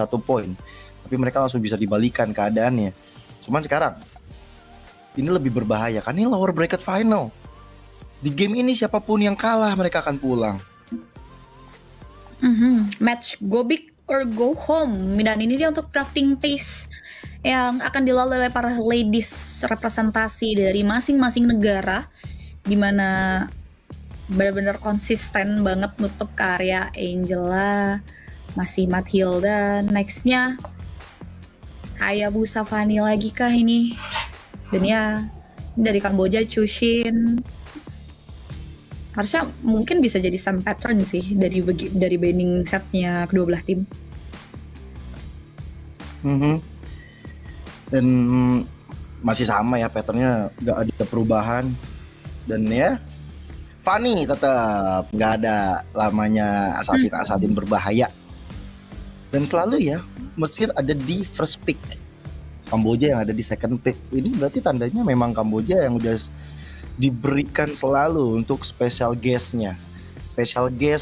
1 poin, tapi mereka langsung bisa dibalikan keadaannya. Cuman sekarang ini lebih berbahaya kan, ini lower bracket final. Di game ini siapapun yang kalah mereka akan pulang. Match go big or go home. Dan ini dia untuk drafting pace yang akan dilalui oleh para ladies representasi dari masing-masing negara, dimana benar-benar konsisten banget nutup karya Angela, masih Mathilda, nextnya Hayabusa Fanny lagi kah ini? Dan ya dari Kamboja Chushin, harusnya mungkin bisa jadi some pattern sih dari banning setnya kedua belah tim. Dan masih sama ya patternnya, nggak ada perubahan. Dan ya Fanny tetap nggak ada lamanya assassin berbahaya. Dan selalu ya Mesir ada di first pick, Kamboja yang ada di second pick. Ini berarti tandanya memang Kamboja yang udah diberikan selalu untuk special guest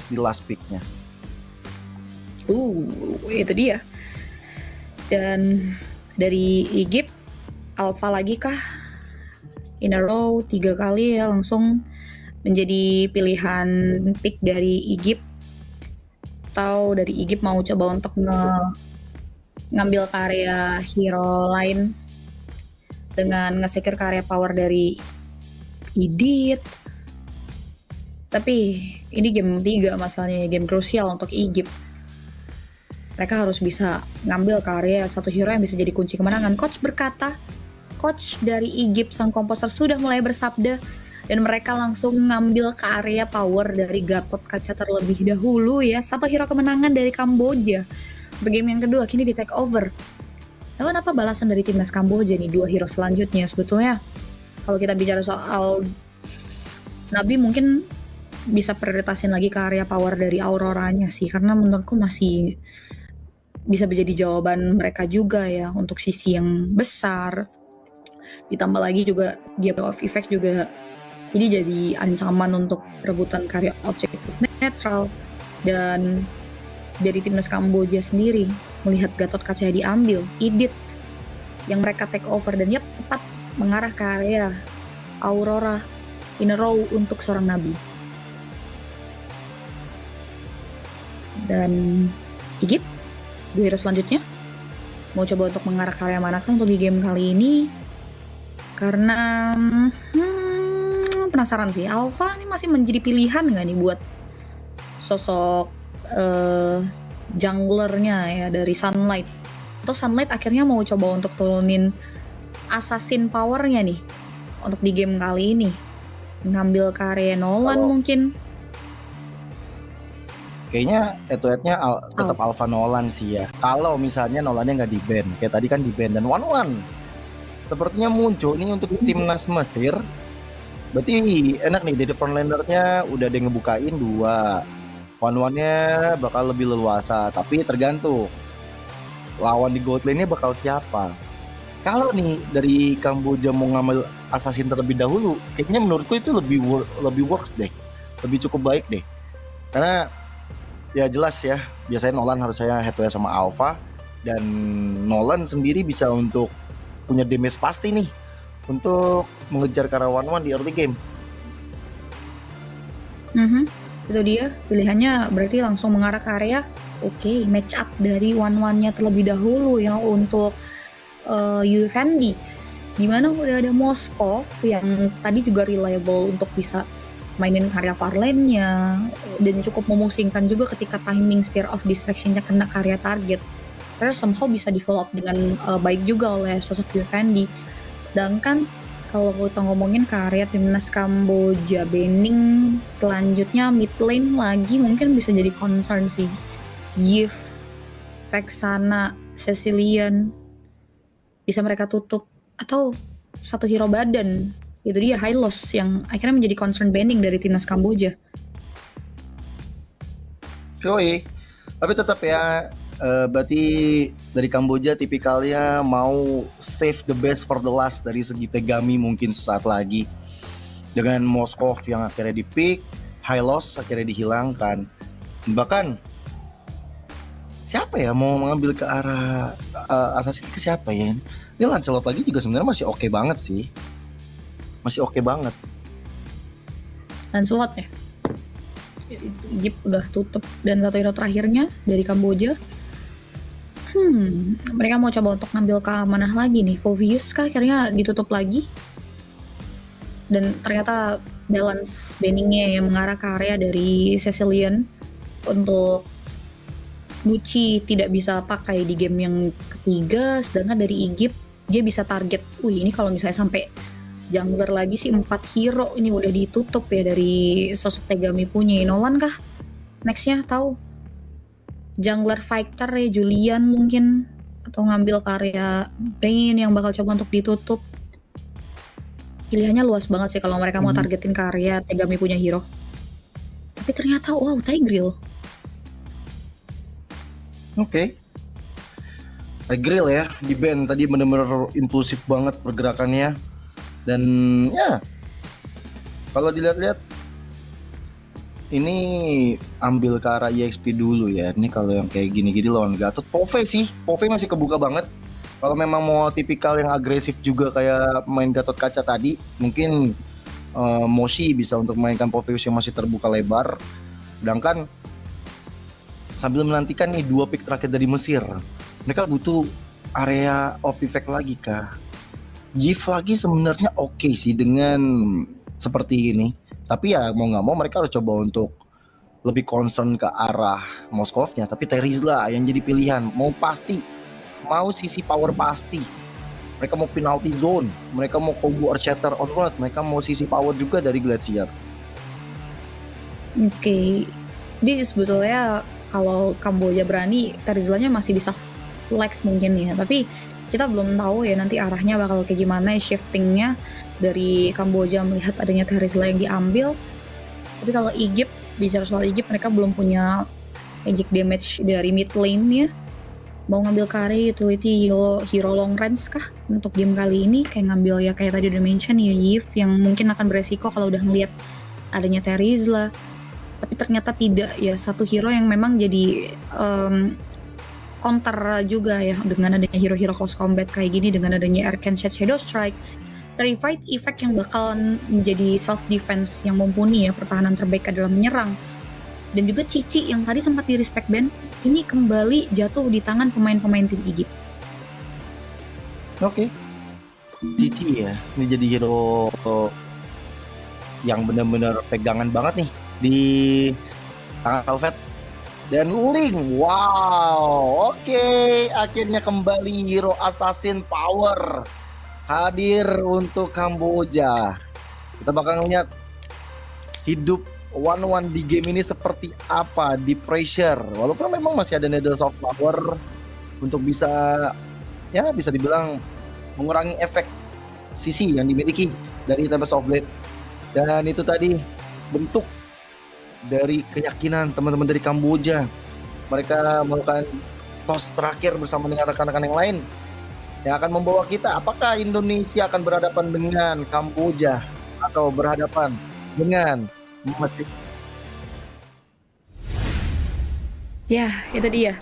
di last picknya. Itu dia. Dan dari Egypt, Alpha lagi kah? In a row 3 kali ya langsung menjadi pilihan pick dari Egypt. Atau dari Egypt mau coba untuk ngambil karya hero lain dengan nge-secure karya power dari Edith. Tapi ini game 3 masalahnya, game krusial untuk Egypt. Mereka harus bisa ngambil karya satu hero yang bisa jadi kunci kemenangan. Coach dari Egypt sang komposer sudah mulai bersabda, dan mereka langsung ngambil karya power dari Gatot Kaca terlebih dahulu ya. Satu hero kemenangan dari Kamboja. Untuk game yang kedua kini di take over. Lalu apa balasan dari timnas Kamboja nih 2 hero selanjutnya? Sebetulnya kalau kita bicara soal Nabi, mungkin bisa prioritasin lagi karya power dari Auroranya sih, karena menurutku masih bisa menjadi jawaban mereka juga ya untuk sisi yang besar. Ditambah lagi juga dia of effect juga, ini jadi ancaman untuk perebutan karya objektif netral. Dan dari timnas Kamboja sendiri melihat Gatot Kaca diambil, Edith yang mereka take over, dan tepat mengarah ke area Aurora in a row untuk seorang Nabi. Dan Egypt, 2 hero selanjutnya mau coba untuk mengarah ke area manakah untuk di game kali ini? Karena penasaran sih, Alpha ini masih menjadi pilihan nggak nih buat sosok junglernya ya dari Sunlight. Atau Sunlight akhirnya mau coba untuk turunin assassin powernya nih untuk di game kali ini, ngambil karya Nolan mungkin. Kayaknya head-to-headnya tetap Alpha Nolan sih ya. Kalau misalnya Nolannya nggak di-ban, kayak tadi kan di-ban, dan 1-1 sepertinya muncul ini untuk timnas Mesir. Berarti enak nih, dari frontlanernya udah ada yang ngebukain 2. 1-1-nya bakal lebih leluasa, tapi tergantung lawan di gold lane-nya bakal siapa. Kalau nih dari Kamboja mau ngambil assassin terlebih dahulu, kayaknya menurutku itu lebih works deh, lebih cukup baik deh. Karena ya jelas ya, biasanya Nolan harusnya head to head sama Alpha, dan Nolan sendiri bisa untuk punya damage pasti nih untuk mengejar karya 1-1 di early game. Itu dia pilihannya, berarti langsung mengarah ke area match up dari 1-1-nya terlebih dahulu ya untuk Yufendi, dimana udah ada Moskov yang tadi juga reliable untuk bisa mainin karya Farlane-nya, dan cukup memusingkan juga ketika timing Spear of Distraction-nya kena karya target. Karena somehow bisa di-follow up dengan baik juga oleh sosok Yufendi. Sedangkan kalau kita ngomongin karya timnas Kamboja, banning selanjutnya mid lane lagi mungkin bisa jadi concern sih. Yif, Vexana, Cecilian bisa mereka tutup, atau satu hero badan. Itu dia Hylos yang akhirnya menjadi concern banning dari timnas Kamboja. Yoi, tapi tetap ya, berarti dari Kamboja tipikalnya mau save the best for the last dari segi Tegami mungkin sesaat lagi. Dengan Moskov yang akhirnya di-pick, Hylos akhirnya dihilangkan. Bahkan siapa ya mau mengambil ke arah Assassin ke siapa ya? Ini Lancelot lagi juga sebenarnya masih oke banget sih. Masih oke banget. Lancelot ya. Jeep udah tutup dan satu hero terakhirnya dari Kamboja. Mereka mau coba untuk ngambil ke mana lagi nih? Povius kah akhirnya ditutup lagi? Dan ternyata balance banningnya yang mengarah ke area dari Cecilian untuk Nucci tidak bisa pakai di game yang ketiga, sedangkan dari Egypt dia bisa target. Ini kalau misalnya sampai jungler lagi sih 4 hero ini udah ditutup ya dari sosok Tegami punya. Nolan kah? Nextnya tahu? Jungler fighter ya Julian mungkin, atau ngambil karya Bane yang bakal coba untuk ditutup. Pilihannya luas banget sih kalau mereka mau targetin karya Tegami punya hero. Tapi ternyata wow, Tigreal. Oke. Tigreal ya di band tadi bener-bener impulsif banget pergerakannya. Dan ya kalau dilihat-lihat ini ambil ke arah EXP dulu ya. Ini kalau yang kayak gini-gini lawan Gatot. Pove sih, Pove masih kebuka banget. Kalau memang mau tipikal yang agresif juga kayak main Gatot Kaca tadi, mungkin Moshi bisa untuk mainkan Poveus yang masih terbuka lebar. Sedangkan sambil menantikan nih 2 pick terakhir dari Mesir, mereka butuh area of effect lagi kah? GIF lagi sebenarnya oke sih dengan seperti ini. Tapi ya mau nggak mau mereka harus coba untuk lebih concern ke arah Moskovnya. Tapi Terizla yang jadi pilihan. Mau pasti, mau sisi power pasti. Mereka mau penalty zone, mereka mau combo Archater onward, mereka mau sisi power juga dari Glacier. Oke. Jadi sebetulnya kalau Kamboja berani, Terizlanya masih bisa flex mungkin ya. Tapi kita belum tahu ya nanti arahnya bakal kayak gimana ya shiftingnya dari Kamboja melihat adanya Terizla yang diambil. Tapi kalau Egypt, bicara soal Egypt, mereka belum punya magic damage dari mid lane-nya. Mau ngambil carry utility hero long range kah untuk game kali ini? Kayak ngambil ya kayak tadi udah mention ya Yves yang mungkin akan beresiko kalau udah ngeliat adanya Terizla. Tapi ternyata tidak ya, satu hero yang memang jadi counter juga ya dengan adanya hero-hero close combat kayak gini, dengan adanya Arcane Shadow Strike, Terrified effect yang bakal menjadi self defense yang mumpuni ya, pertahanan terbaik adalah menyerang. Dan juga Cici yang tadi sempat di respect ban, kini kembali jatuh di tangan pemain-pemain tim Egypt. Oke. Cici ya, ini jadi hero yang benar-benar pegangan banget nih di tangan Velvet. Dan Ling, wow, oke, akhirnya kembali hero assassin power hadir untuk Kamboja. Kita bakal ngeliat hidup one-one di game ini seperti apa di pressure. Walaupun memang masih ada Needles of Power untuk bisa ya bisa dibilang mengurangi efek sisi yang dimiliki dari Tempest of Blade. Dan itu tadi bentuk dari keyakinan teman-teman dari Kamboja. Mereka melakukan toss terakhir bersama dengan rekan-rekan yang lain yang akan membawa kita. Apakah Indonesia akan berhadapan dengan Kamboja atau berhadapan dengan Mesir? Ya, itu dia.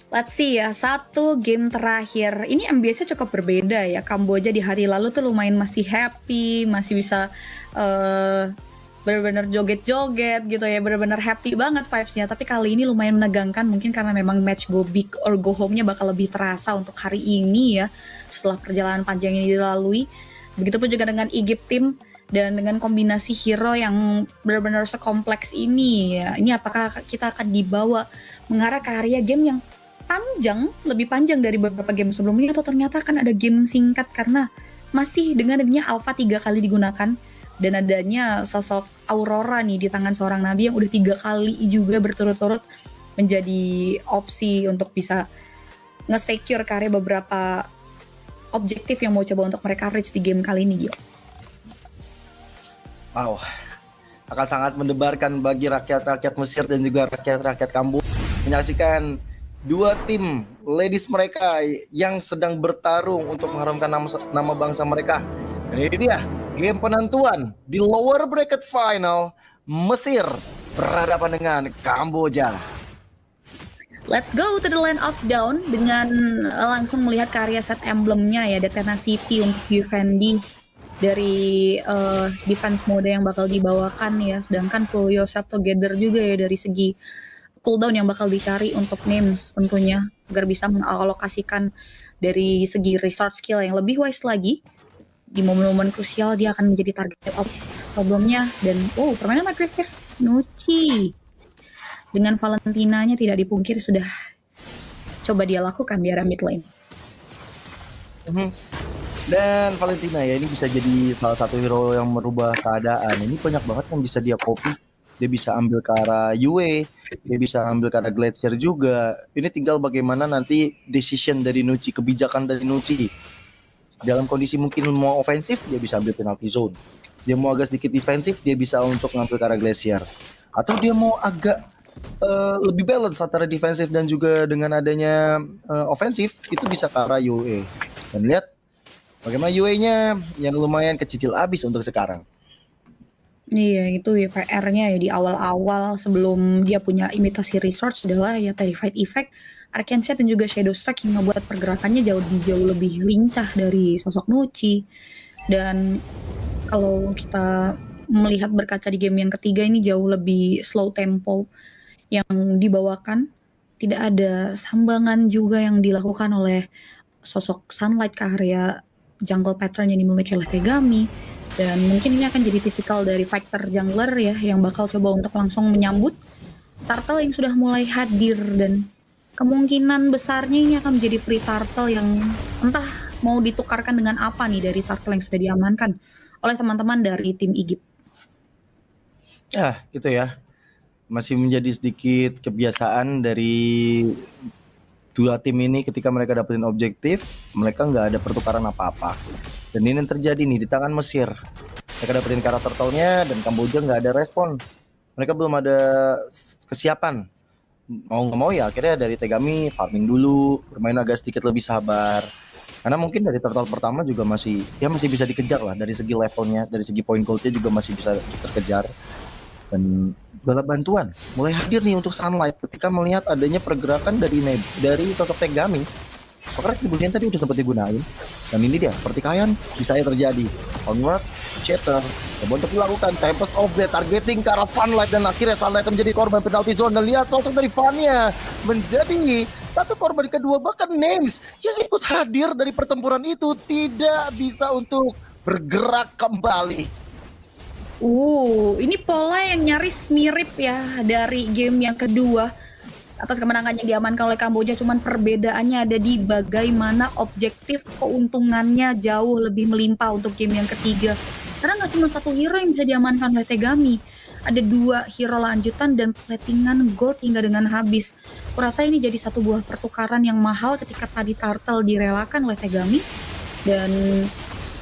Let's see ya, satu game terakhir. Ini ambience cukup berbeda ya. Kamboja di hari lalu tuh lumayan masih happy, masih bisa benar-benar joget-joget gitu ya, benar-benar happy banget vibes-nya. Tapi kali ini lumayan menegangkan, mungkin karena memang match go big or go home-nya bakal lebih terasa untuk hari ini ya, setelah perjalanan panjang ini dilalui. Begitupun juga dengan Egypt team, dan dengan kombinasi hero yang benar-benar sekompleks ini ya. Ini apakah kita akan dibawa mengarah ke area game yang panjang, lebih panjang dari beberapa game sebelumnya, atau ternyata akan ada game singkat karena masih dengan adanya Alpha 3 kali digunakan dan adanya sosok Aurora nih di tangan seorang nabi yang udah 3 kali juga berturut-turut menjadi opsi untuk bisa nge-secure karya beberapa objektif yang mau coba untuk mereka reach di game kali ini, Gio. Wow, akan sangat mendebarkan bagi rakyat-rakyat Mesir dan juga rakyat-rakyat Kamboja menyaksikan dua tim ladies mereka yang sedang bertarung untuk mengharumkan nama bangsa mereka. Dan ini dia game penentuan di lower bracket final, Mesir berhadapan dengan Kamboja. Let's go to the land of Dawn dengan langsung melihat karya set emblemnya ya, The Tenacity untuk Vivendi dari defense mode yang bakal dibawakan ya, sedangkan Pull Yourself Together juga ya dari segi cooldown yang bakal dicari untuk names tentunya agar bisa mengalokasikan dari segi resource skill yang lebih wise lagi di momen-momen krusial. Dia akan menjadi target of problemnya. Dan permainan agresif Nuci dengan Valentinanya tidak dipungkiri sudah coba dia lakukan di area mid lane. Dan Valentina ya ini bisa jadi salah satu hero yang merubah keadaan. Ini banyak banget yang bisa dia copy. Dia bisa ambil ke arah Yue, dia bisa ambil ke arah Glacier juga. Ini tinggal bagaimana nanti decision dari Nuci, kebijakan dari Nuci. Dalam kondisi mungkin mau ofensif, dia bisa ambil penalty zone. Dia mau agak sedikit defensif, dia bisa untuk ngambil ke arah Glacier. Atau dia mau agak lebih balance antara defensif dan juga dengan adanya ofensif, itu bisa ke arah Yue. Dan lihat bagaimana Yue-nya yang lumayan kecicil abis untuk sekarang. Iya, itu ya PR-nya ya di awal-awal sebelum dia punya imitasi resource adalah ya Terrified Effect, Arcane Set dan juga Shadow Strike yang membuat pergerakannya jauh lebih lincah dari sosok Nuci. Dan kalau kita melihat berkaca di game yang ketiga ini jauh lebih slow tempo yang dibawakan, tidak ada sambangan juga yang dilakukan oleh sosok Sunlight ke area jungle pattern yang dimiliki oleh Tegami. Dan mungkin ini akan jadi tipikal dari fighter jungler ya yang bakal coba untuk langsung menyambut turtle yang sudah mulai hadir, dan kemungkinan besarnya ini akan menjadi free turtle yang entah mau ditukarkan dengan apa nih dari turtle yang sudah diamankan oleh teman-teman dari tim Igip. Itu ya. Masih menjadi sedikit kebiasaan dari dua tim ini ketika mereka dapetin objektif, mereka nggak ada pertukaran apa-apa. Dan ini yang terjadi nih di tangan Mesir. Mereka dapetin karakter tahunnya dan Kamboja nggak ada respon. Mereka belum ada kesiapan. Mau nggak mau ya akhirnya dari Tegami farming dulu, bermain agak sedikit lebih sabar. Karena mungkin dari turtle pertama juga masih bisa dikejar lah dari segi levelnya, dari segi point goldnya juga masih bisa terkejar. Dan bala bantuan mulai hadir nih untuk Sunlight ketika melihat adanya pergerakan dari sosok Tegami. Pokoknya kemudian tadi udah sempat digunain. Dan ini dia pertikaian bisa terjadi. Onward, Shatter coba untuk dilakukan Tempest of Death targeting ke arah Sunlight, dan akhirnya Sunlight menjadi korban penalty zone. Dan lihat sosok dari Vania menjadi satu korban kedua, bahkan Names yang ikut hadir dari pertempuran itu tidak bisa untuk bergerak kembali. Ini pola yang nyaris mirip ya dari game yang kedua atas kemenangan yang diamankan oleh Kamboja, cuman perbedaannya ada di bagaimana objektif keuntungannya jauh lebih melimpah untuk game yang ketiga. Karena nggak cuma satu hero yang bisa diamankan oleh Tegami, ada 2 hero lanjutan dan platingan gold hingga dengan habis. Kurasa ini jadi satu buah pertukaran yang mahal ketika tadi Turtle direlakan oleh Tegami, dan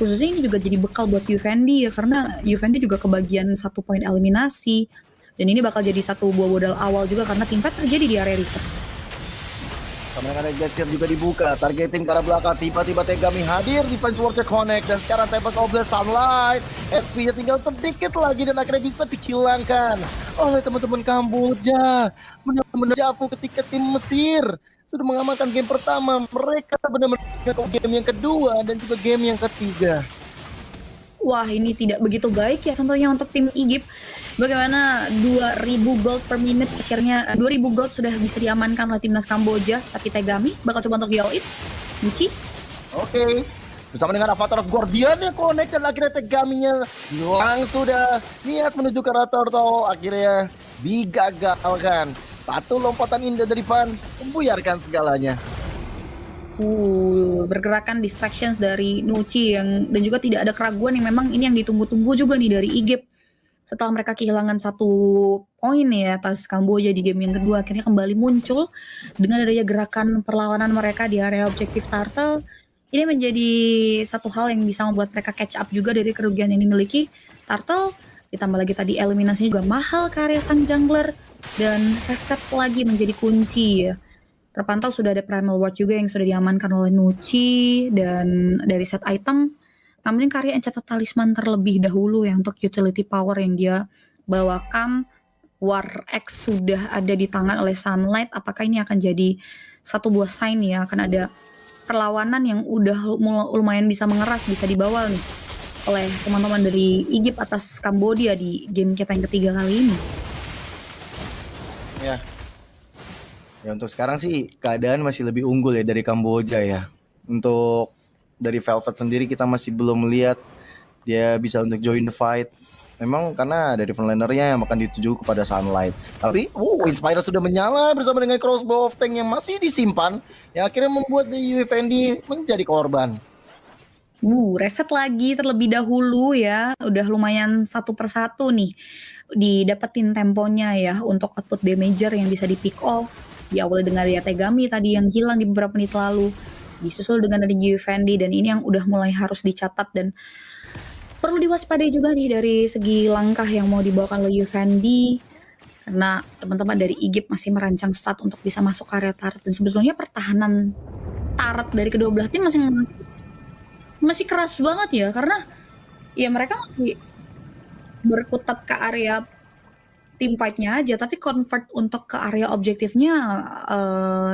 khususnya ini juga jadi bekal buat Vivendi ya, karena Vivendi juga kebagian 1 poin eliminasi. Dan ini bakal jadi satu buah modal awal juga karena tim fight terjadi di area Reaper. Kemenangan dari Glacier juga dibuka, targeting ke arah belakang, tiba-tiba Tegami hadir, defense worker connect, dan sekarang Tempest of the Sunlight, HP-nya tinggal sedikit lagi dan akhirnya bisa dihilangkan oleh teman-teman Kamboja. Benar-benar jafu ketika tim Mesir sudah mengamankan game pertama, mereka benar-benar game yang kedua dan juga game yang ketiga. Wah, ini tidak begitu baik ya tentunya untuk tim Igip. Bagaimana 2000 gold per minute, akhirnya 2000 gold sudah bisa diamankan oleh timnas Kamboja, tapi Tegami bakal coba untuk yell it. Nuci. Oke. Bersama dengan Avatar of Guardian yang connect, dan akhirnya Tegaminya langsung sudah niat menuju ke arah Turtle, akhirnya digagalkan. Satu lompatan indah dari Van membuyarkan segalanya. Bergerakan distractions dari Nuci dan juga tidak ada keraguan yang memang ini yang ditunggu-tunggu juga nih dari Igip. Setelah mereka kehilangan 1 poin ya atas Kamboja di game yang kedua, akhirnya kembali muncul dengan adanya gerakan perlawanan mereka di area objektif Turtle. Ini menjadi satu hal yang bisa membuat mereka catch up juga dari kerugian yang dimiliki Turtle. Ditambah lagi tadi eliminasinya juga mahal ke area sang jungler, dan reset lagi menjadi kunci ya. Terpantau sudah ada Primal Ward juga yang sudah diamankan oleh Nuci, dan dari set item namun karya Enchanted Talisman terlebih dahulu ya untuk utility power yang dia bawakan War X sudah ada di tangan oleh Sunlight, apakah ini akan jadi satu buah sign ya akan ada perlawanan yang udah lumayan bisa mengeras, bisa dibawal nih oleh teman-teman dari Egypt atas Kambodia di game kita yang ketiga kali ini. Ya. Ya untuk sekarang sih keadaan masih lebih unggul ya dari Kamboja ya. Untuk dari Velvet sendiri kita masih belum melihat dia bisa untuk join the fight. Memang karena dari frontlinernya yang akan dituju kepada Sunlight. Tapi, Inspire sudah menyala bersama dengan Crossbow of Tank yang masih disimpan. Yang akhirnya membuat The UFND menjadi korban. Reset lagi terlebih dahulu ya. Udah lumayan 1/1 nih. Didapetin temponya ya untuk output damager yang bisa di pick off. Diawali dengan Yategami tadi yang hilang di beberapa menit lalu. Disusul dengan dari UFND dan ini yang udah mulai harus dicatat dan perlu diwaspadai juga nih dari segi langkah yang mau dibawakan oleh UFND karena teman-teman dari Egypt masih merancang strat untuk bisa masuk ke area turret dan sebetulnya pertahanan turret dari kedua belah tim masih keras banget ya karena ya mereka masih berkutat ke area tim fight-nya aja tapi convert untuk ke area objektifnya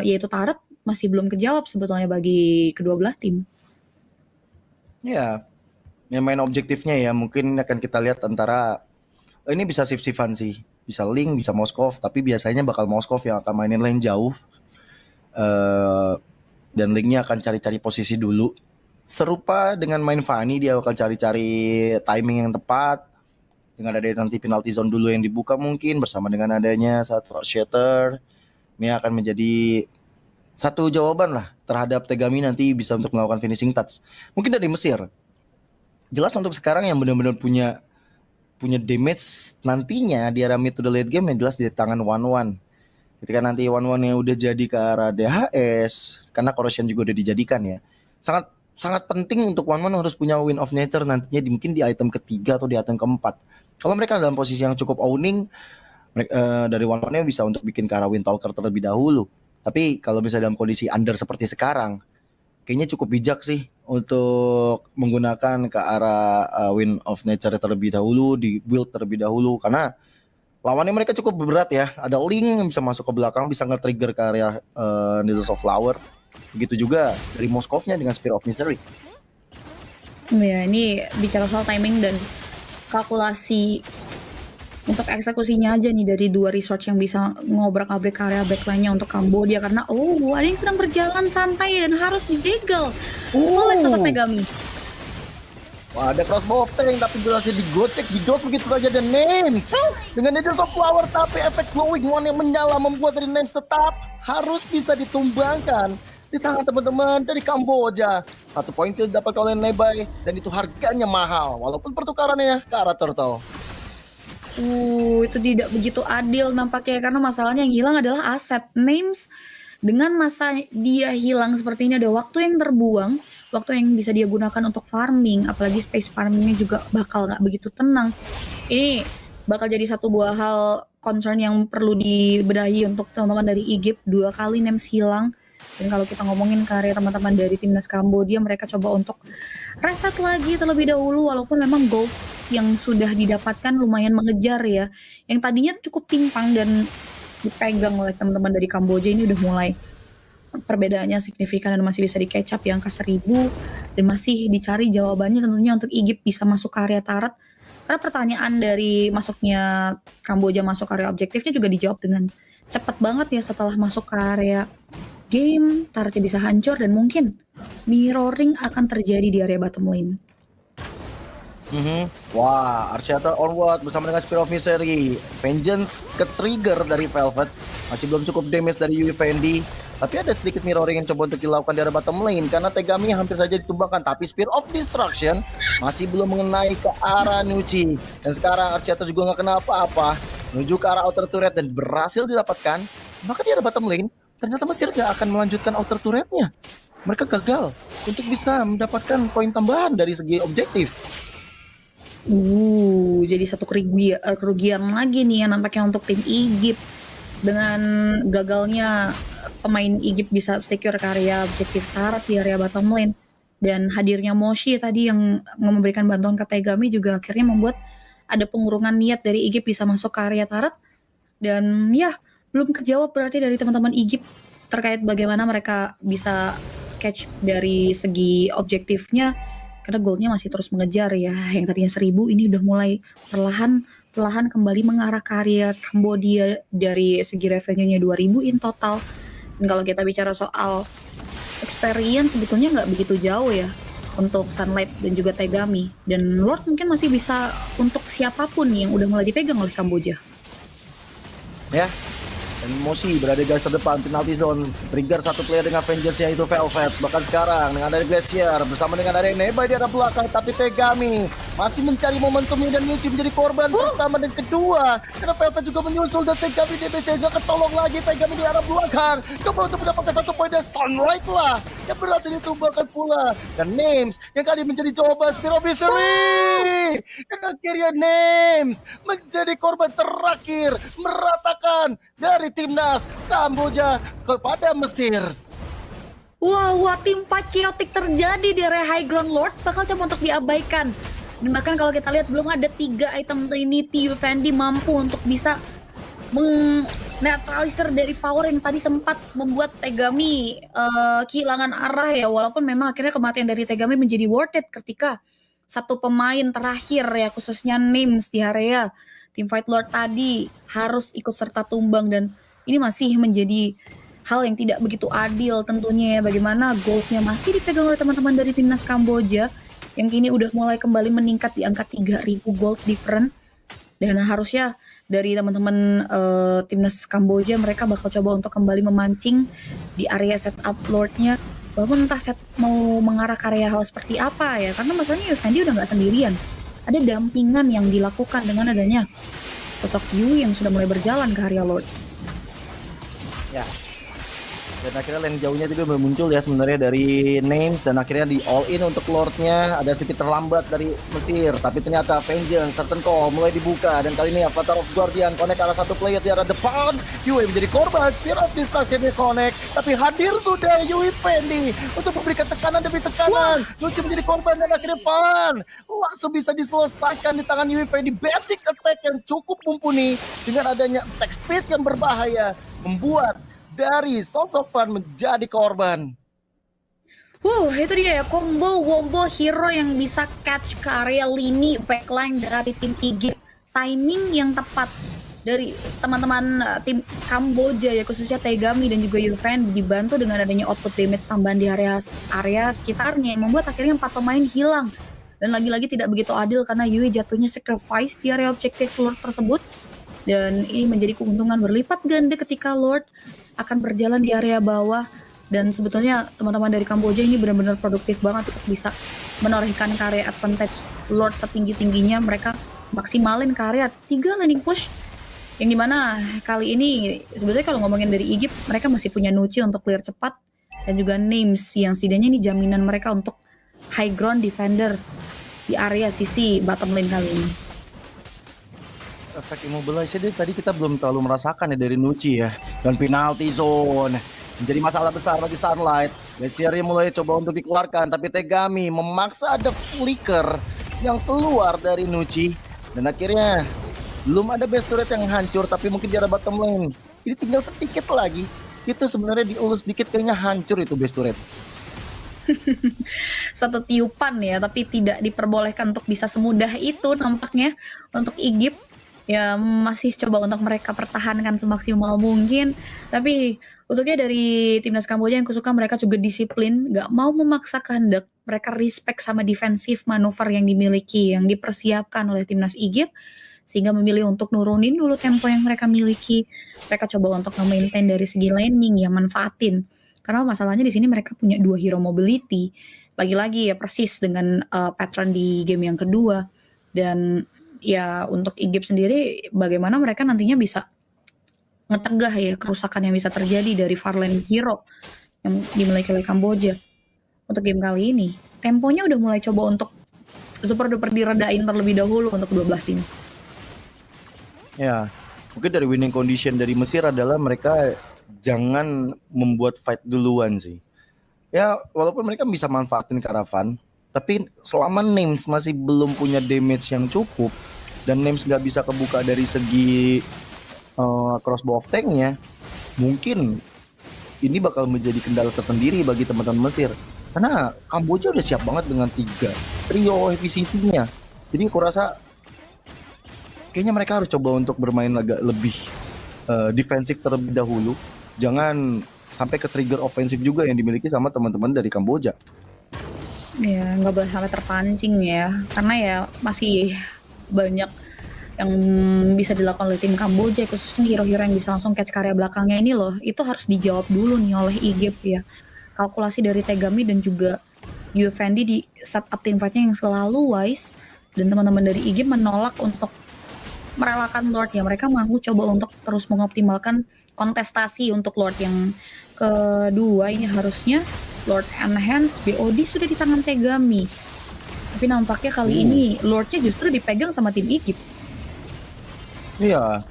yaitu turret masih belum kejawab sebetulnya bagi kedua belah tim. Ya, yang main objektifnya ya mungkin akan kita lihat antara ini bisa shift-shiftan sih, bisa Link, bisa Moskov, tapi biasanya bakal Moskov yang akan mainin lane jauh dan Linknya akan cari-cari posisi dulu. Serupa dengan main Fanny, dia akan cari-cari timing yang tepat dengan ada nanti penalty zone dulu yang dibuka mungkin bersama dengan adanya satu shatter. Ini akan menjadi satu jawaban lah terhadap Tegami nanti bisa untuk melakukan finishing touch. Mungkin dari Mesir. Jelas untuk sekarang yang benar-benar punya damage nantinya di arah mid to the late game yang jelas di tangan 1-1. Ketika nanti 1-1 yang udah jadi ke arah DHS, karena corrosion juga udah dijadikan ya. Sangat penting untuk 1-1 harus punya win of nature nantinya mungkin di item ketiga atau di item keempat. Kalau mereka dalam posisi yang cukup owning, dari 1-1-nya bisa untuk bikin ke arah Windtalker terlebih dahulu. Tapi kalau bisa dalam kondisi under seperti sekarang, kayaknya cukup bijak sih untuk menggunakan ke arah win of nature terlebih dahulu, di build terlebih dahulu karena lawannya mereka cukup berat ya. Ada Link yang bisa masuk ke belakang, bisa nge-trigger ke area Needles of Flower. Begitu juga dari Moskovnya dengan Spear of Misery. Ya, ini bicara soal timing dan kalkulasi untuk eksekusinya aja nih dari dua research yang bisa ngobrak-abrik area backline-nya untuk Kambodia karena ada yang sedang berjalan santai dan harus dijegal oleh sosok Tegami. Wah, ada Crossbow of Tank tapi jelasnya digocek, didos begitu saja dan Names dengan Needles of Flower tapi efek glowing one yang menyala membuat dari Names tetap harus bisa ditumbangkan di tangan teman-teman dari Kamboja. 1 poin kill dapat oleh Nebay dan itu harganya mahal walaupun pertukarannya ke arah Turtle. Itu tidak begitu adil nampaknya karena masalahnya yang hilang adalah aset. Names dengan masa dia hilang seperti ini ada waktu yang terbuang, waktu yang bisa dia gunakan untuk farming, apalagi space farmingnya juga bakal nggak begitu tenang. Ini bakal jadi satu buah hal concern yang perlu dibenahi untuk teman-teman dari Egypt. 2 kali Names hilang. Dan kalau kita ngomongin karya teman-teman dari timnas Kambodia, mereka coba untuk reset lagi terlebih dahulu walaupun memang gold yang sudah didapatkan lumayan mengejar ya. Yang tadinya cukup timpang dan dipegang oleh teman-teman dari Kamboja ini udah mulai perbedaannya signifikan dan masih bisa di catch up di angka 1000 dan masih dicari jawabannya tentunya untuk Egypt bisa masuk ke area turret. Karena pertanyaan dari masuknya Kamboja masuk ke area objektifnya juga dijawab dengan cepat banget ya setelah masuk ke area game, turretnya bisa hancur dan mungkin mirroring akan terjadi di area bottom lane. Wah, Archaeota onward bersama dengan Spear of Misery. Vengeance ke trigger dari Velvet. Masih belum cukup damage dari UFND. Tapi ada sedikit mirroring yang coba untuk dilakukan di arah bottom lane. Karena Tegami hampir saja ditumbangkan. Tapi Spear of Destruction masih belum mengenai ke arah Nuchi. Dan sekarang Archaeota juga nggak kena apa-apa. Menuju ke arah outer turret dan berhasil didapatkan. Maka di arah bottom lane, ternyata Mesir gak akan melanjutkan outer turretnya. Mereka gagal untuk bisa mendapatkan poin tambahan dari segi objektif. Jadi satu kerugian lagi nih yang nampaknya untuk tim Egypt dengan gagalnya pemain Egypt bisa secure ke area objektif turret di area bottom lane dan hadirnya Moshi tadi yang memberikan bantuan ke Tegami juga akhirnya membuat ada pengurungan niat dari Egypt bisa masuk ke area turret Dan ya, belum kejawab berarti dari teman-teman Egypt terkait bagaimana mereka bisa catch dari segi objektifnya, karena goalnya masih terus mengejar ya. Yang tadinya 1000 ini udah mulai perlahan kembali mengarah ke area Kamboja dari segi revenue-nya 2000 in total. Dan kalau kita bicara soal experience sebetulnya nggak begitu jauh ya untuk Sunlight dan juga Tegami. Dan Lord mungkin masih bisa untuk siapapun yang udah mulai dipegang oleh Kamboja. Ya. Dan Moshi berada di garis terdepan penalti zone. Trigger satu player dengan vengeance yaitu Velvet. Bahkan sekarang dengan ada Glacier bersama dengan ada Neba di arah belakang. Tapi Tegami masih mencari momentumnya dan Yuji menjadi korban pertama dan kedua. Karena Velvet juga menyusul dan Tegami DBC gak ketolong lagi. Tegami di arah belakang. Coba untuk mendapatkan 1 poin dan Sunlight lah yang berhasil ditumbangkan pula. Dan Names yang kali menjadi jawaban Spiro Misery. Dan akhirnya Names menjadi korban terakhir meratakan dari timnas Kamboja kepada Mesir. Wah, tim fight chaotic terjadi di area high ground Lord bakal coba untuk diabaikan. Dan bahkan kalau kita lihat belum ada 3 item Trinity Fendi mampu untuk bisa menetralisir dari power yang tadi sempat membuat Tegami kehilangan arah ya. Walaupun memang akhirnya kematian dari Tegami menjadi worth it ketika satu pemain terakhir ya khususnya Names di area Teamfight Lord tadi harus ikut serta tumbang. Dan ini masih menjadi hal yang tidak begitu adil tentunya ya, bagaimana goldnya masih dipegang oleh teman-teman dari timnas Kamboja yang kini udah mulai kembali meningkat di angka 3000 gold different. Dan harusnya dari teman-teman timnas Kamboja mereka bakal coba untuk kembali memancing di area setup Lordnya, walaupun entah mau mengarah ke area hal seperti apa ya, karena masalahnya Fendi udah nggak sendirian. Ada dampingan yang dilakukan dengan adanya sosok Yu yang sudah mulai berjalan ke area Lord. Ya. Dan akhirnya lane jauhnya itu muncul ya sebenarnya dari Names. Dan akhirnya di all in untuk Lordnya. Ada sedikit terlambat dari Mesir. Tapi ternyata Vengeance, Certain Call mulai dibuka. Dan kali ini Avatar of Guardian connect arah satu player di arah depan. Yui menjadi korban. Spirit Distraction connect. Tapi hadir sudah Yui Fendi untuk memberikan tekanan demi tekanan. Lucu menjadi korban dan akhirnya Fan langsung bisa diselesaikan di tangan Yui Fendi. Basic attack yang cukup mumpuni dengan adanya attack speed yang berbahaya membuat dari sosok Fan menjadi korban. Itu dia ya, combo wombo hero yang bisa catch ke area lini backline dari tim Egypt. Timing yang tepat dari teman-teman tim Kamboja ya, khususnya Tegami dan juga Yufren, dibantu dengan adanya output damage tambahan di area sekitarnya yang membuat akhirnya 4 pemain hilang. Dan lagi-lagi tidak begitu adil karena Yui jatuhnya sacrifice di area objektif Lord tersebut. Dan ini menjadi keuntungan berlipat ganda ketika Lord akan berjalan di area bawah. Dan sebetulnya teman-teman dari Kamboja ini benar-benar produktif banget untuk bisa menorehkan karya advantage Lord setinggi-tingginya. Mereka maksimalin karya 3 landing push, yang dimana kali ini sebetulnya kalau ngomongin dari Egypt, mereka masih punya Nuci untuk clear cepat dan juga Names yang setidaknya ini jaminan mereka untuk high ground defender di area sisi bottom lane kali ini. Efek immobilize tadi kita belum terlalu merasakan ya dari Nuci ya. Dan penalty zone menjadi masalah besar bagi Sunlight. Glacier mulai coba untuk dikeluarkan, tapi Tegami memaksa ada flicker yang keluar dari Nuci. Dan akhirnya belum ada base turret yang hancur, tapi mungkin di arah bottom lane. Ini tinggal sedikit lagi. Itu sebenarnya diulus sedikit kayaknya hancur itu base turret. Satu tiupan ya, tapi tidak diperbolehkan untuk bisa semudah itu nampaknya untuk Egypt. Ya masih coba untuk mereka pertahankan semaksimal mungkin. Tapi untuknya dari timnas Kamboja yang kusuka, mereka juga disiplin, gak mau memaksa kehendak. Mereka respect sama defensif manuver yang dimiliki, yang dipersiapkan oleh timnas Egypt, sehingga memilih untuk nurunin dulu tempo yang mereka miliki. Mereka coba untuk nge-maintain dari segi laning, ya manfaatin. Karena masalahnya di sini mereka punya 2 hero mobility. Lagi-lagi ya persis dengan pattern di game yang kedua. Dan ya untuk Egypt sendiri bagaimana mereka nantinya bisa ngetegah ya kerusakan yang bisa terjadi dari Farlane hero yang dimiliki oleh Kamboja. Untuk game kali ini temponya udah mulai coba untuk super duper diredain terlebih dahulu untuk 12 tim. Ya, mungkin dari winning condition dari Mesir adalah mereka jangan membuat fight duluan sih. Ya, walaupun mereka bisa manfaatin Karavan, tapi selama Names masih belum punya damage yang cukup dan Names nggak bisa kebuka dari segi crossbow of tanknya, mungkin ini bakal menjadi kendala tersendiri bagi teman-teman Mesir. Karena Kamboja udah siap banget dengan 3 trio efisiensinya. Jadi aku rasa kayaknya mereka harus coba untuk bermain agak lebih defensif terlebih dahulu. Jangan sampai ke trigger ofensif juga yang dimiliki sama teman-teman dari Kamboja. Ya, nggak boleh sampai terpancing ya, karena ya masih banyak yang bisa dilakukan oleh tim Kamboja, khususnya hero-hero yang bisa langsung catch karya belakangnya ini loh. Itu harus dijawab dulu nih oleh IGIP ya. Kalkulasi dari Tegami dan juga Yufendi di setup teamfightnya yang selalu wise, dan teman-teman dari IGIP menolak untuk merelakan Lord ya. Mereka mau coba untuk terus mengoptimalkan kontestasi untuk Lord yang kedua. Ini harusnya Lord Enhance BOD sudah di tangan Tegami, tapi nampaknya kali ini Lordnya justru dipegang sama tim IGIP. Iya,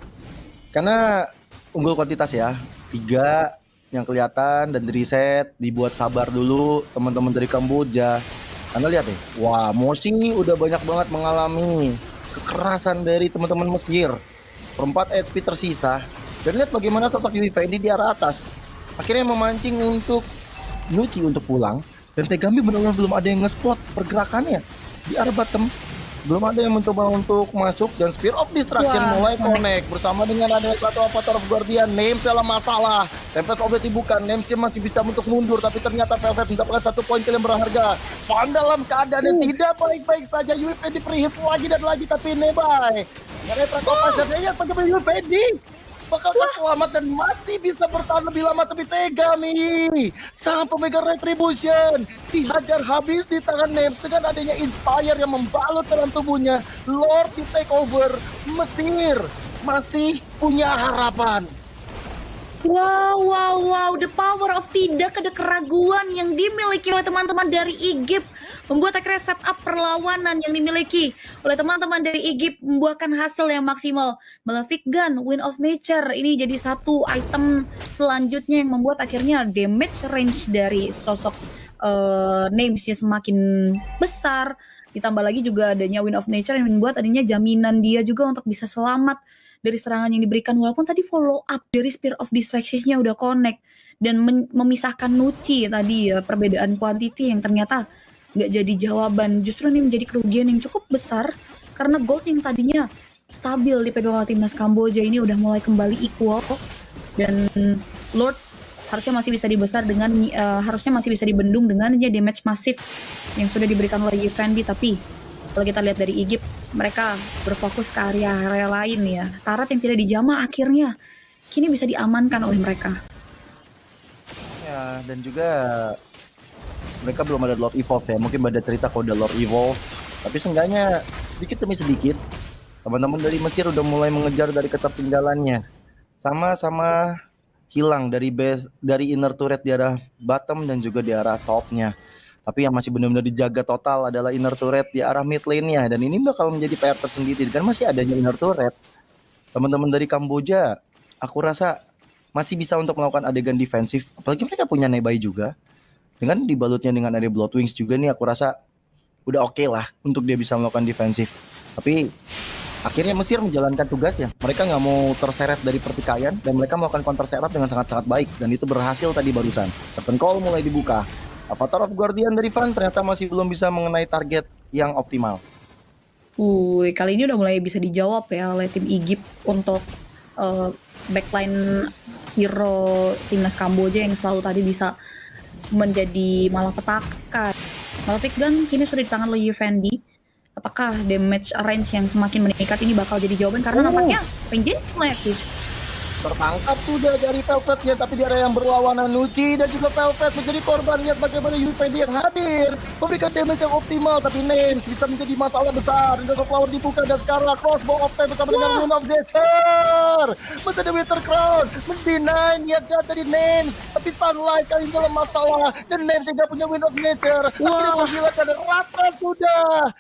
karena unggul kuantitas ya, 3 yang kelihatan dan di reset, dibuat sabar dulu teman-teman dari Kamboja. Karena lihat deh, wah Morsi udah banyak banget mengalami kekerasan dari teman-teman Mesir. 4 HP tersisa, dan lihat bagaimana sosok Yufendi di arah atas. Akhirnya memancing untuk Nuci untuk pulang, dan Tegami benar-benar belum ada yang nge-spot pergerakannya di arah bottom. Belum ada yang mencoba untuk masuk, dan Spear of Distraction mulai connect bersama dengan ada satu Avatar of Guardian. Names dalam masalah, Tempest Oblet dibuka, Names masih bisa untuk mundur, tapi ternyata Velvet mendapatkan 1 poin kill yang berharga. Fan dalam keadaan yang tidak baik-baik saja. UFD pre-hit lagi dan lagi, tapi Nebai mereka kompensasinya bagaimana UFD bakal selamat dan masih bisa bertahan lebih lama, tapi Tegami sang pemegang Retribution dihajar habis di tangan Names dengan adanya Inspire yang membalut dalam tubuhnya. Lord di take over, Mesir masih punya harapan. Wow, the power of tidak ada keraguan yang dimiliki oleh teman-teman dari IGIP membuat akhirnya setup perlawanan yang dimiliki oleh teman-teman dari IGIP membuahkan hasil yang maksimal. Malefic Gun, Wind of Nature ini jadi satu item selanjutnya yang membuat akhirnya damage range dari sosok Names semakin besar. Ditambah lagi juga adanya Wind of Nature yang membuat adanya jaminan dia juga untuk bisa selamat dari serangan yang diberikan, walaupun tadi follow up dari Spear of Distraction-nya udah connect dan memisahkan Nuci tadi ya, perbedaan quantity yang ternyata nggak jadi jawaban. Justru ini menjadi kerugian yang cukup besar karena gold yang tadinya stabil dipegang oleh timnas Kamboja ini udah mulai kembali equal, dan Lord harusnya masih bisa dibesar dengan harusnya masih bisa dibendung dengan damage masif yang sudah diberikan oleh Yufendi. Tapi kalau kita lihat dari IGIP, mereka berfokus ke area-area lain ya. Tarat yang tidak dijamah akhirnya kini bisa diamankan oleh mereka. Ya, dan juga mereka belum ada Lord Evolve ya. Mungkin ada cerita kalau ada Lord Evolve, tapi seenggaknya sedikit demi sedikit teman-teman dari Mesir udah mulai mengejar dari ketertinggalannya. Sama-sama hilang dari base, dari inner turret di arah bottom dan juga di arah topnya. Tapi yang masih benar-benar dijaga total adalah inner turret di arah mid lane-nya, dan ini bakal menjadi PR tersendiri kan masih adanya inner turret. Teman-teman dari Kamboja, aku rasa masih bisa untuk melakukan adegan defensif, apalagi mereka punya Nebai juga. Dengan dibalutnya dengan ada Bloodwings juga nih, aku rasa udah oke lah untuk dia bisa melakukan defensif. Tapi akhirnya Mesir menjalankan tugasnya. Mereka nggak mau terseret dari pertikaian, dan mereka melakukan counter setup dengan sangat-sangat baik, dan itu berhasil tadi barusan. Second call mulai dibuka. Avatar of Guardian dari Van ternyata masih belum bisa mengenai target yang optimal. Kali ini udah mulai bisa dijawab ya oleh tim IGIP untuk backline hero timnas Kamboja yang selalu tadi bisa menjadi malapetaka. Malefic Gun kini sudah di tangan oleh Yufendi. Apakah damage range yang semakin meningkat ini bakal jadi jawaban, karena nampaknya Vengeance mulai aktif. Tertangkap sudah dari Velvetnya, tapi di area yang berlawanan Nuci dan juga Velvet menjadi korban. Lihat bagaimana Yufendi yang hadir memberikan damage yang optimal, tapi Names bisa menjadi masalah besar. Dan flower dibuka, dan sekarang crossbow of time bersama dengan Wind of Nature menjadi Winter Crown mendinai niat jahat dari Names, tapi Sunlight kali ini dalam masalah, dan Names tidak punya Wind of Nature. Akhirnya menghilangkan dan rata sudah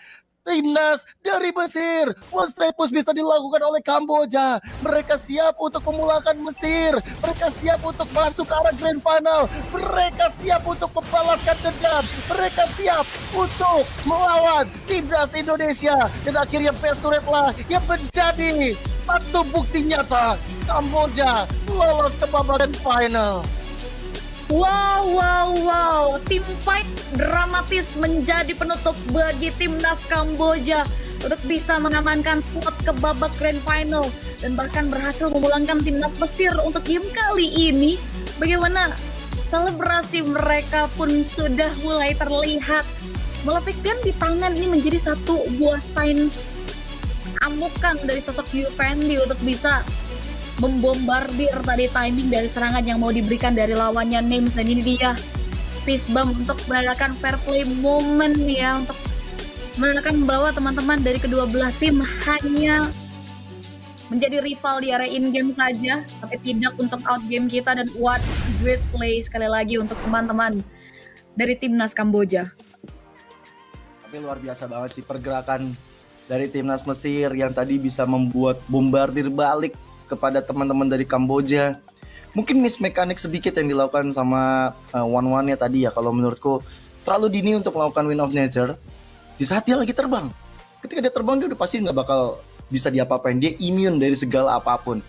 timnas dari Mesir. One straight push bisa dilakukan oleh Kamboja. Mereka siap untuk memulangkan Mesir. Mereka siap untuk masuk ke arah grand final. Mereka siap untuk membalaskan dendam. Mereka siap untuk melawan timnas Indonesia. Dan akhirnya best turret lah yang menjadi satu bukti nyata Kamboja lolos ke babak grand final. Wow. Tim fight dramatis menjadi penutup bagi timnas Kamboja untuk bisa mengamankan slot ke babak grand final dan bahkan berhasil memulangkan timnas Mesir untuk game kali ini. Bagaimana selebrasi mereka pun sudah mulai terlihat. Meletakkan di tangan ini menjadi satu buah sign amukan dari sosok Yufendi untuk bisa membombardir tadi timing dari serangan yang mau diberikan dari lawannya Names, dan ini dia fist bump untuk menandakan fair play moment ya, untuk menandakan bahwa teman-teman dari kedua belah tim hanya menjadi rival di area in-game saja, tapi tidak untuk out-game kita. Dan what great play sekali lagi untuk teman-teman dari timnas Kamboja. Tapi luar biasa banget sih pergerakan dari timnas Mesir yang tadi bisa membuat bombardir balik kepada teman-teman dari Kamboja. Mungkin miss mekanik sedikit yang dilakukan sama One-One-nya tadi ya, kalau menurutku terlalu dini untuk melakukan Win of Nature di saat dia lagi terbang. Ketika dia terbang, dia udah pasti nggak bakal bisa diapa-apain, dia immune dari segala apapun.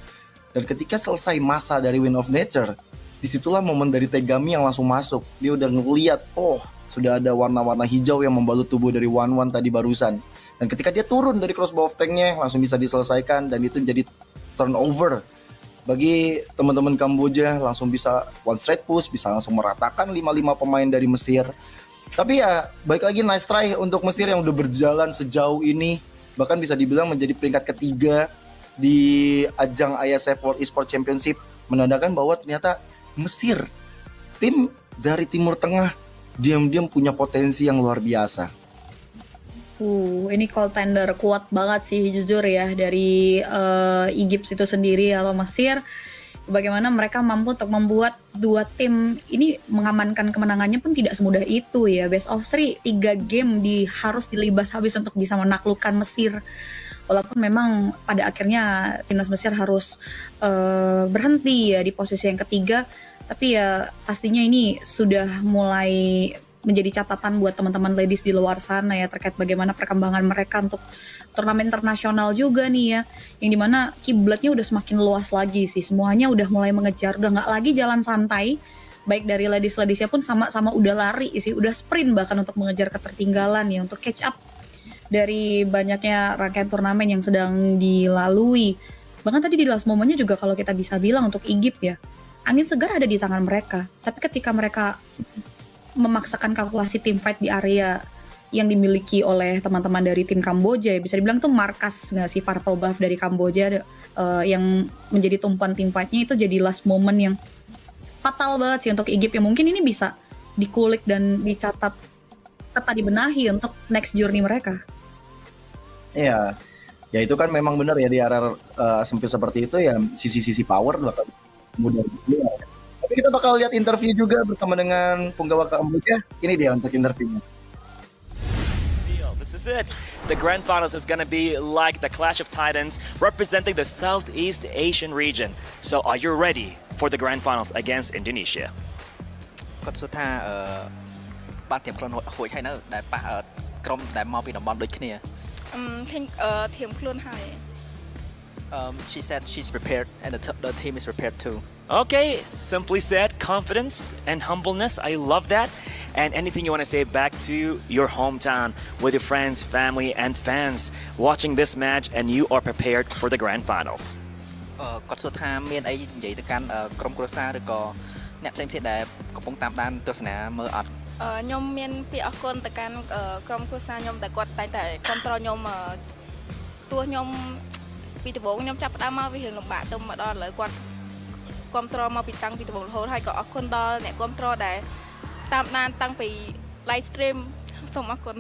Dan ketika selesai masa dari Win of Nature, disitulah momen dari Tegami yang langsung masuk. Dia udah ngeliat, oh sudah ada warna-warna hijau yang membalut tubuh dari One-One tadi barusan. Dan ketika dia turun dari crossbow of tank-nya, langsung bisa diselesaikan, dan itu jadi turnover bagi teman-teman Kamboja, langsung bisa one straight push, bisa langsung meratakan 5-5 pemain dari Mesir. Tapi ya baik lagi nice try untuk Mesir yang udah berjalan sejauh ini, bahkan bisa dibilang menjadi peringkat ketiga di ajang ISF World Esports Championship, menandakan bahwa ternyata Mesir, tim dari Timur Tengah, diam-diam punya potensi yang luar biasa. Ini contender kuat banget sih jujur ya dari Egypt itu sendiri atau Mesir. Bagaimana mereka mampu untuk membuat dua tim ini mengamankan kemenangannya pun tidak semudah itu ya. Best of 3, 3 game harus dilibas habis untuk bisa menaklukkan Mesir. Walaupun memang pada akhirnya timnas Mesir harus berhenti ya di posisi yang ketiga. Tapi ya pastinya ini sudah mulai menjadi catatan buat teman-teman ladies di luar sana ya, terkait bagaimana perkembangan mereka untuk turnamen internasional juga nih ya, yang dimana kiblatnya udah semakin luas lagi sih, semuanya udah mulai mengejar, udah nggak lagi jalan santai, baik dari ladiesnya pun sama-sama udah lari sih, udah sprint bahkan untuk mengejar ketertinggalan ya, untuk catch up dari banyaknya rangkaian turnamen yang sedang dilalui. Bahkan tadi di last momennya juga kalau kita bisa bilang untuk Egypt ya, angin segar ada di tangan mereka, tapi ketika mereka memaksakan kalkulasi tim fight di area yang dimiliki oleh teman-teman dari tim Kamboja, bisa dibilang tuh markas nggak sih purple buff dari Kamboja yang menjadi tumpuan tim fightnya, itu jadi last moment yang fatal banget sih untuk Egypt, yang mungkin ini bisa dikulik dan dicatat serta dibenahi untuk next journey mereka. Iya, ya itu kan memang benar ya, di area sempit seperti itu ya, sisi-sisi power bakal mudah dikeluar. Tapi kita bakal lihat interview juga bersama dengan punggawa Kamboja. Ini dia untuk interviewnya. This is it. The grand finals is going to be like the Clash of Titans representing the Southeast Asian region. So are you ready for the grand finals against Indonesia? គាត់សួរថាបានត្រៀមខ្លួនហួចហើយនៅដែលប៉ះក្រុមដែលមកពីតំបន់ដូចគ្នា ធៀមខ្លួនហើយ She said she's prepared and the team is prepared too. Okay, simply said, confidence and humbleness. I love that. And anything you want to say back to your hometown with your friends, family, and fans watching this match, and you are prepared for the grand finals. គាត់សួរថាមានអីនិយាយទៅកាន់ក្រុមគ្រួសារឬក៏អ្នកផ្សេងៗដែលកំពុងតាមដានទស្សនាមើលអត់ ខ្ញុំមានពាក្យអរគុណទៅកាន់ក្រុមគ្រួសារខ្ញុំដែលគាត់តែងតែគ្រប់គ្រងខ្ញុំទោះខ្ញុំពីដំបូងខ្ញុំចាប់ផ្ដើមមកវារឿងលំបាកទៅមកដល់ឥឡូវគាត់គ្រប់គ្រងមកពីតាំងពីដំបូងរហូតហើយក៏អរគុណដល់អ្នកគ្រប់គ្រងដែលតាមដានតាំងពី live stream សូមអរគុណ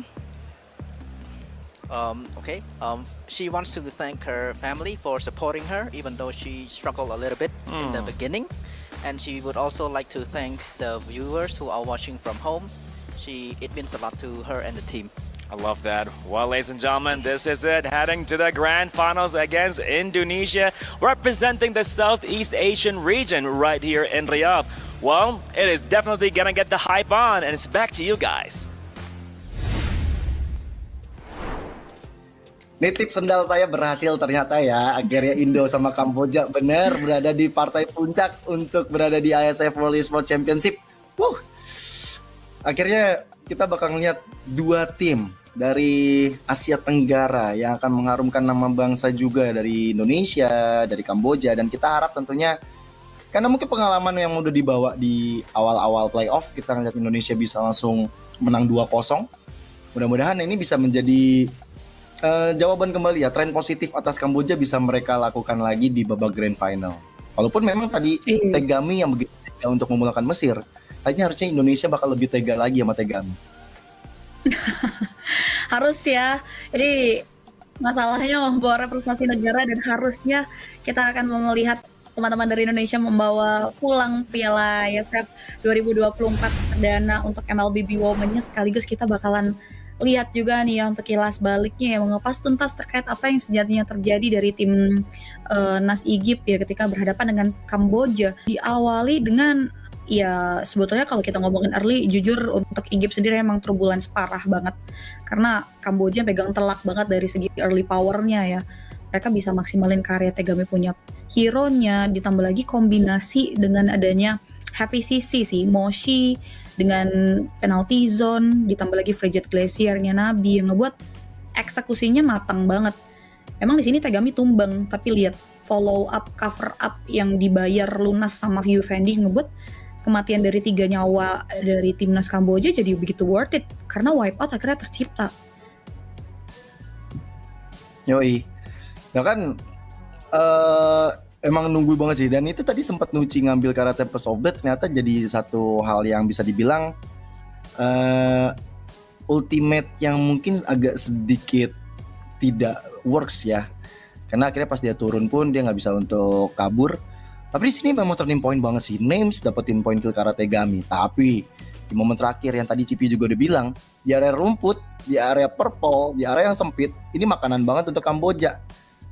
Okay. She wants to thank her family for supporting her even though she struggled a little bit in the beginning, and she would also like to thank the viewers who are watching from home. It means a lot to her and the team. I love that. Well, ladies and gentlemen, this is it. Heading to the grand finals against Indonesia, representing the Southeast Asian region right here in Riyadh. Well, it is definitely gonna get the hype on, and it's back to you guys. Nitip sendal saya berhasil ternyata ya. Akhirnya Indo sama Kamboja benar berada di partai puncak untuk berada di ISF World Esports Championship. Akhirnya kita bakal ngeliat 2 tim dari Asia Tenggara yang akan mengharumkan nama bangsa juga, dari Indonesia, dari Kamboja, dan kita harap tentunya karena mungkin pengalaman yang udah dibawa di awal-awal playoff, kita ngeliat Indonesia bisa langsung menang 2-0. Mudah-mudahan ini bisa menjadi jawaban kembali ya, tren positif atas Kamboja bisa mereka lakukan lagi di babak grand final. Walaupun memang tadi Tegami yang begitu tega untuk memulakan Mesir, kayaknya harusnya Indonesia bakal lebih tega lagi sama Tegami. Harus ya. Jadi masalahnya membawa representasi negara dan harusnya kita akan melihat teman-teman dari Indonesia membawa pulang Piala ISF 2024 perdana untuk MLBB Women-nya, sekaligus kita bakalan lihat juga nih ya untuk kilas baliknya ya, mengupas tuntas terkait apa yang sejatinya terjadi dari tim Nas Igip ya ketika berhadapan dengan Kamboja. Diawali dengan ya sebetulnya kalau kita ngomongin early, jujur untuk Igip sendiri emang turbulence parah banget karena Kamboja pegang telak banget dari segi early powernya ya. Mereka bisa maksimalin karya Tegami punya hero-nya, ditambah lagi kombinasi dengan adanya heavy CC sih, Moshi dengan penalty zone, ditambah lagi Frigid Glacier-nya Nabi yang ngebuat eksekusinya matang banget. Emang di sini Tegami tumbang, tapi lihat follow up, cover up yang dibayar lunas sama View Fendi ngebuat kematian dari 3 nyawa dari timnas Kamboja jadi begitu worth it karena wipeout akhirnya tercipta. Yoi. Ya kan emang nunggu banget sih, dan itu tadi sempat Nuci ngambil karate Pass of Death, ternyata jadi satu hal yang bisa dibilang ultimate yang mungkin agak sedikit tidak works ya, karena akhirnya pas dia turun pun dia nggak bisa untuk kabur. Tapi di sini memang turning point banget sih, Names dapetin poin kill karate Gami, tapi di momen terakhir yang tadi Cipi juga udah bilang, di area rumput, di area purple, di area yang sempit, ini makanan banget untuk Kamboja.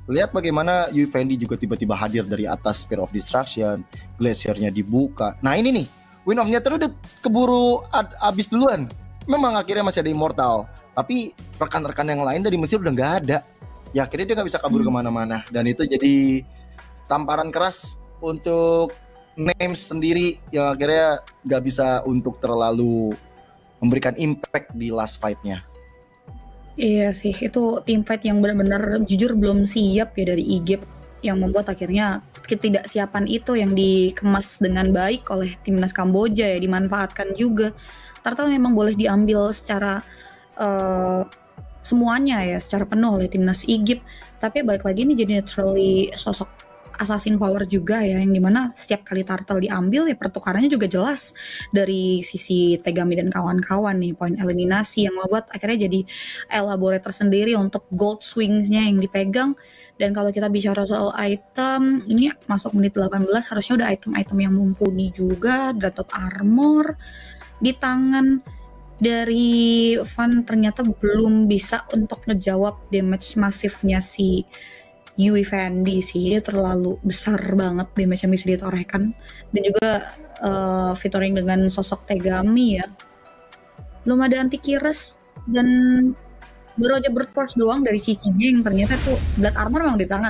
Lihat bagaimana Yui Fendi juga tiba-tiba hadir dari atas Spear of Destruction, Glacier-nya dibuka. Nah ini nih, Win of Nether udah keburu abis duluan. Memang akhirnya masih ada Immortal, tapi rekan-rekan yang lain dari Mesir udah nggak ada. Ya akhirnya dia nggak bisa kabur kemana-mana, dan itu jadi tamparan keras untuk Names sendiri yang akhirnya nggak bisa untuk terlalu memberikan impact di last fight-nya. Iya sih, itu team fight yang benar-benar jujur belum siap ya dari Igip, yang membuat akhirnya ketidaksiapan itu yang dikemas dengan baik oleh timnas Kamboja ya, dimanfaatkan juga. Turtle memang boleh diambil secara semuanya ya, secara penuh oleh timnas Igip, tapi balik lagi ini jadi naturally sosok assassin power juga ya, yang dimana setiap kali Turtle diambil ya pertukarannya juga jelas dari sisi Tegami dan kawan-kawan nih, poin eliminasi yang membuat akhirnya jadi elaborator sendiri untuk gold swings-nya yang dipegang. Dan kalau kita bicara soal item, ini masuk menit 18 harusnya udah item-item yang mumpuni juga, Dreadnought Armor di tangan dari Van ternyata belum bisa untuk ngejawab damage masifnya si Yui Fendi sih, dia terlalu besar banget damage yang bisa ditorehkan, dan juga featuring dengan sosok Tegami ya, belum ada anti-Kires dan baru aja Brute Force doang dari Cici yang ternyata tuh Black Armor memang di tangan